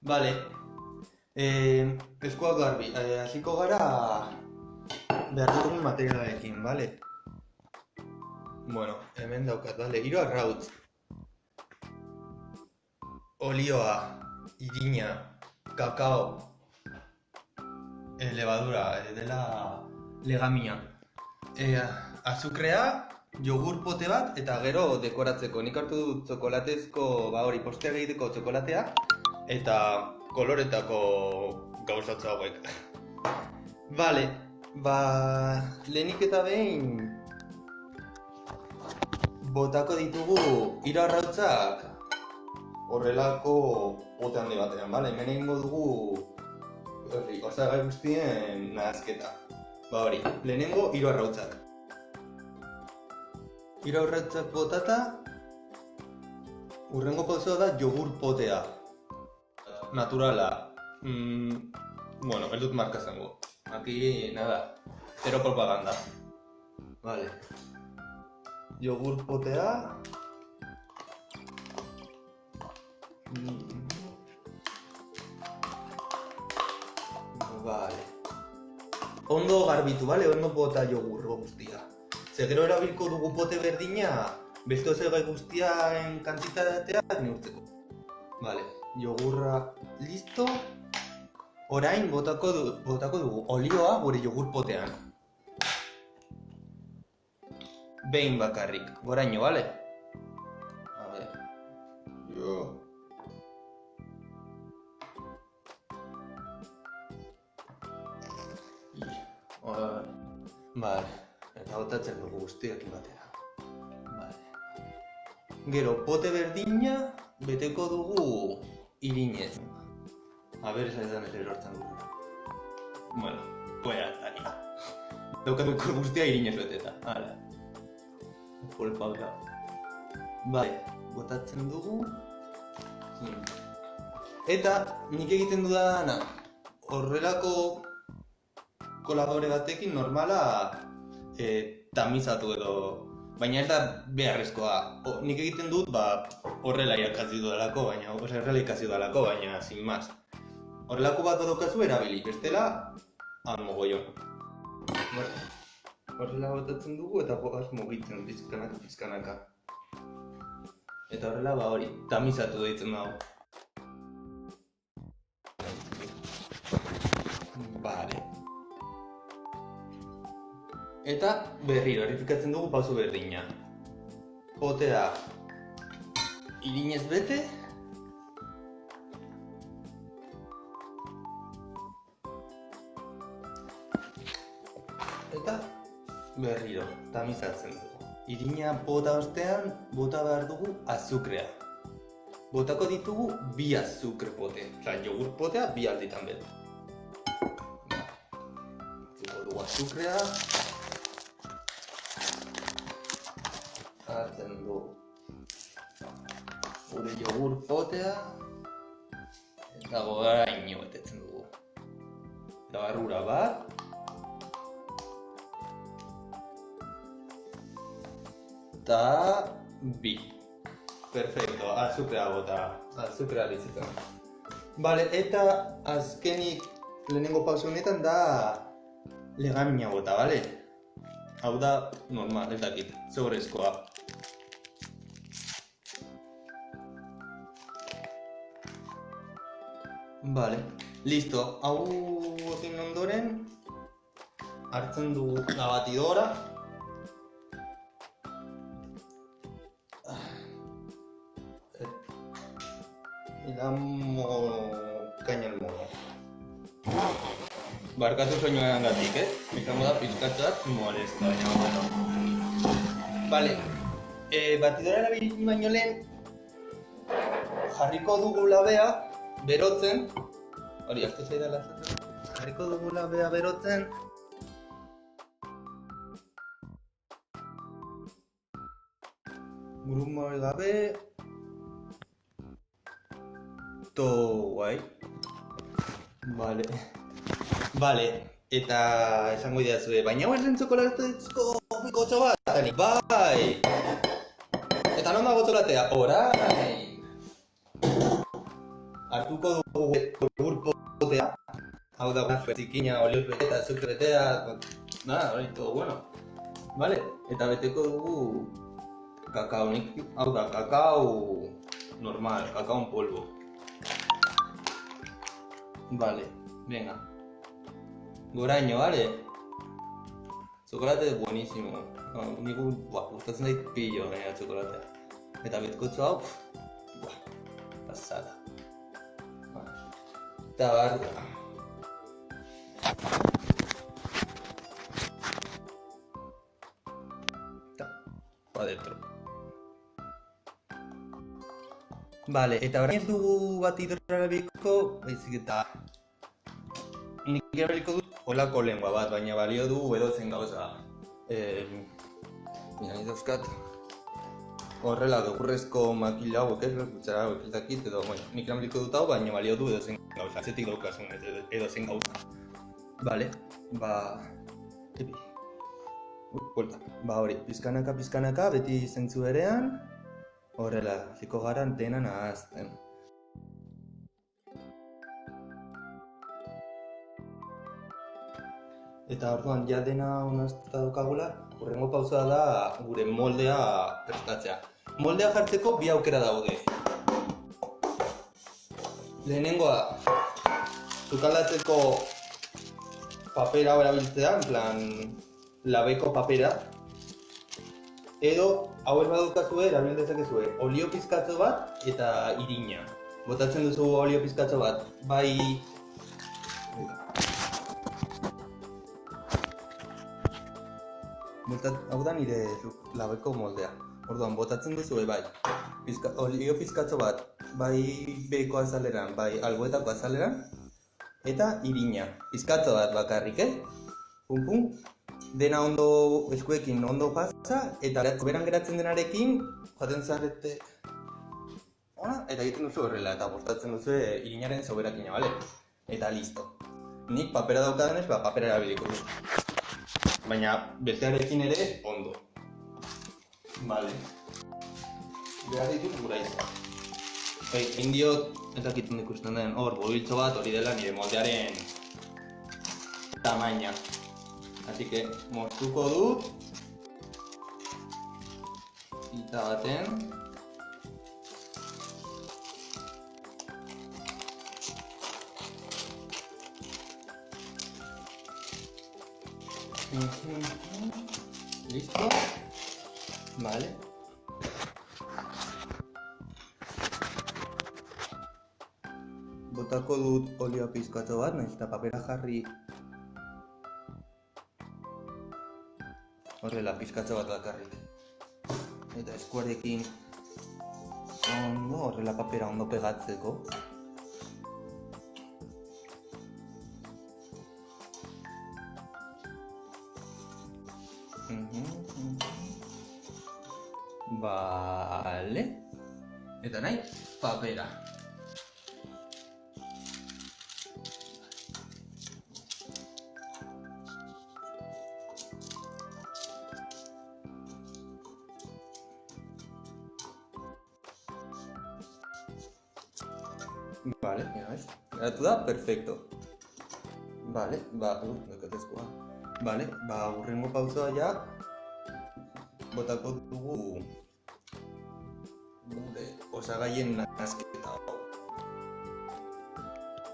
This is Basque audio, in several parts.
Vale, eskuak garbi, hasiko gara behar dugun materialarekin, vale? Bueno, hemen daukat, vale, 3 arrautz, olioa, irina, kakao, levadura, dela legamia, azukrea, jogur pote bat, eta gero dekoratzeko. Nik hartu dut txokolatezko, postea egiteko txokolatea, eta koloretako gauzatza hauek. Vale, lehenik eta behin botako ditugu 3 arrautzak horrelako pote handi batean, vale? Hemen egingo dugu osagai guztien nahasketa. Lehenengo 3 arrautzak. 3 arrautzak botata, urrengo pausoa da jogur potea. Naturala. Bueno, ez dut marka zango. Aquí, nada, zero propaganda. Vale. Jogur potea. Vale. Ondo garbitu, vale? Ondo bota jogurro guztia. Ze gero erabilko dugu pote berdina, beste osagai guztiaren kantitatea neurtzeko. Vale. Jogurra listo. Orain botako dugu olioa gure jogur potean. Behin bakarrik, goraino, bale? A ver. Vale, eta botatzen dugu guztiak batera. Vale. Gero, pote berdina beteko dugu irinez. A ver, esa izan ez erortzen dugu. Bueno, fuera estaria. Daukatuko guztia irinez beteta. Hala. Full pauta. Vale, botatzen dugu. Eta nik egiten dudana horrelako kolabore batekin normala tamizatu edo, baina ez da beharrezkoa. Nik egiten dut horrela ikasi dudalako, baina sin más. Horrelako bat daukazu erabili, bestela mogollon. Horrela botatzen dugu eta gogaz mugitzen pizkanaka. Eta horrela hori, tamizatu deitzen dago. Vale. Eta berriro, errepikatzen dugu pauso berdina. Potea irinez bete. Eta berriro, tamizatzen dugu. Irina bota ostean, bota behar dugu azukrea. Botako ditugu 2 azukre pote. Osa, jogur potea 2 alditan betu. Zuko dugu azukrea. Hartzen dugu gure jogur potea. Eta goraino betetzen dugu. Garrura bat. Eta 2. Perfecto, azukrea bota, azukrea lizitzen. Vale, eta azkenik lehenengo pauso honetan da legamina bota, vale? Hau da normal, ez dakit, zeurrezkoa. Vale, listo. Hau egin ondoren hartzen dugu la batidora. Y damos caña al mono. Barkatu soinuaren gatik, izango da pizkatzat molesta, baina bueno. Vale, batidora erabili baino lehen jarriko dugu labea berotzen. Hori, asko zaidala zaten. Jarriko dugu labea berotzen. Grumore gabe. Guai. Vale, eta esango idazue, baina hau ez den txokolatezko gotxo bat, bai! Eta non dago txokolatea? Orain! hartuko dugu yogur potea, hau da zikina, olioz beteta, azukre betea, hori todo bueno. Vale? Eta beteko dugu kakao, hau da, kakao normal, kakao en polvo. Vale, venga. Goraño, vale? Chocolate es buenísimo. Niku, gustatzen zait pillo, chokolatea. Eta bizkotxo hau, pasada. Eta barra. Pa dentro. Vale, eta orain ez dugu batidora erabiliko, baizik eta nik erabiliko dut holako lengua bat, baina balio du edozein gauza. Mira, ni dauzkat horrela gogurrezko makila hauek ez, kutsara hauek ez dakit, edo, bueno, nik erabiliko dut hau, baina balio du edozein gauza. Atzetik daukasun edozein gauza. Vale, buelta. Hori, pizkanaka, beti zentzu berean, horrela, hasiko gara antena nahazten. Eta orduan, ja dena onartuta daukagula, hurrengo pausoa da gure moldea prestatzea. Moldea jartzeko bi aukera daude. Lehenengoa, sukaldatzeko papera erabiltzea, en plan, labeko papera, edo hauez badukazue, erabil dezakezue olio pizkatxo bat eta irina. Botatzen duzu olio pizkatxo bat, bai... Hau da nire labeko moldea. Orduan, botatzen duzu bai, olio pizkatxo bat, bai beheko azaleran, bai alboetako azaleran, eta irina. Pizkatxo bat bakarrik, Pum. Dena ondo eskuekin ondo pasa, eta beran geratzen denarekin, joaten zarete... Eta egiten duzu horrela, eta botatzen duzu irinaren soberakina, bale? Eta listo. Nik papera daukadanez, papera erabiliko du. Baina bestearekin ere ondo. Vale. Behar ditut gura izan. Indiot, ez dakiten ikusten den, hor, bobiltxo bat hori dela nire moldearen tamaina. Así que moztuko dut eta baten listo. Vale. Botako dut olio pizkatxo bat, nahiz eta papera jarri horrela pizkatxo bat bakarrik. Eta eskuarekin ondo, horrela papera ondo pegatzeko. Vale. Eta nahi, papera. Vale, mira, ¿ves? Geratu da, perfecto. Vale, nekatezkoa. Vale, hurrengo pausoa ja botako dugu gure osagaien nahasketa hau.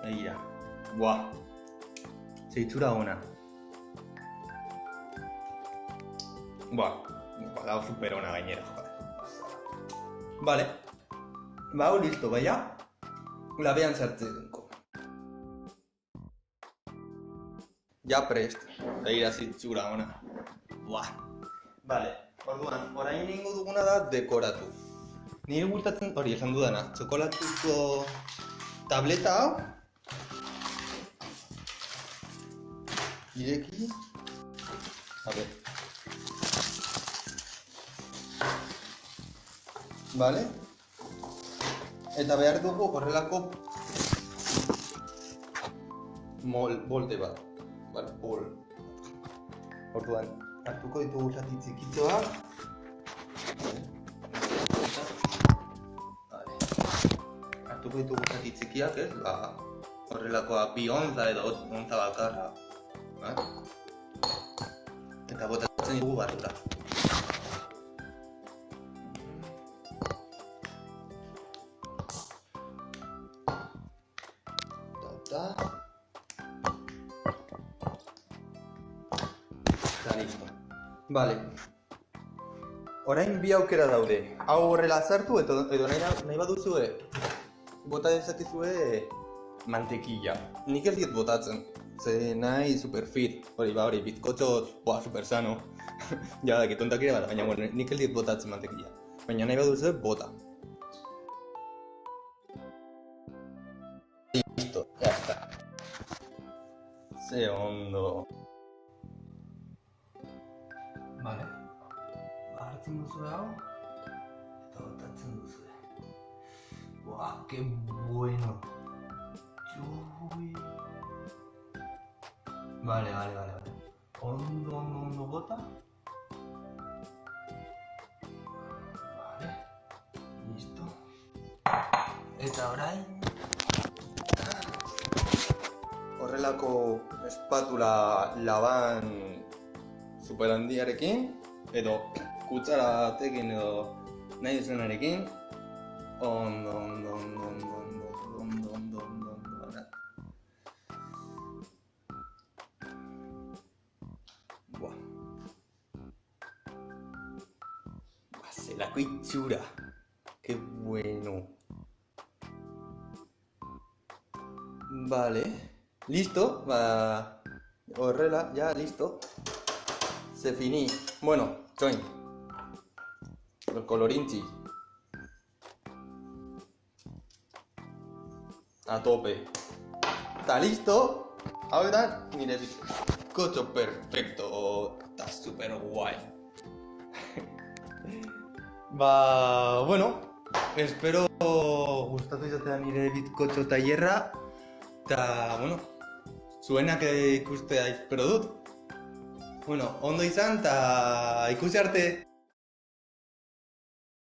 Egira. Buah. Zeitzura ona. Buah, dago super ona gainera, joder. Vale. Hau listo, baina labean sartzeko. Ja prest. Egira zeitzura ona. Buah. Vale. Orduan, orain egingo duguna da dekoratu. Nire gustatzen hori esan dudana, txokolatuzko tableta hau ireki. A ver. Vale? Eta behar dugu horrelako molde bat. Vale, bol. Orduan, hartuko ditugu zati txikitxoak. hartuko ditugu zati txikiak, ez? Horrelakoak 2 onza edo onza bakarra. Eta botatzen ditugu barrura. Eta listo. Vale. Orain bi aukera daude. Hau horrela sartu edo nahi baduzue bota dezakezue mantekilla. Nik ez diet botatzen. Ze nahi superfit. Hori, bizkotxo super sano. Ja, que tontakire bada, baina bueno, nik ez diet botatzen mantekilla. Baina nahi baduzue bota. Listo, ya está. Ze ondo. Vale. Hartzen duzue hau, eta botatzen duzue. Buah, que bueno. Ui. Vale. Ondo bota. Vale. Listo. Eta orain horrelako espatula laban super handiarekin edo kutsara batekin edo nahi duzunarekin ondo. Buah. Zelako itxura. Qué bueno. Vale. Listo. Horrela, ya listo. Se finí. Bueno, join. El colorinchi. A tope. Está listo. Ahora, mire, bizcocho perfecto. Está súper guay. Bueno, espero gustatu izatea nire bizkotxo tailerra. Eta, bueno, zuenak ikustea espero dut. Bueno, ondo izan eta ikusi arte!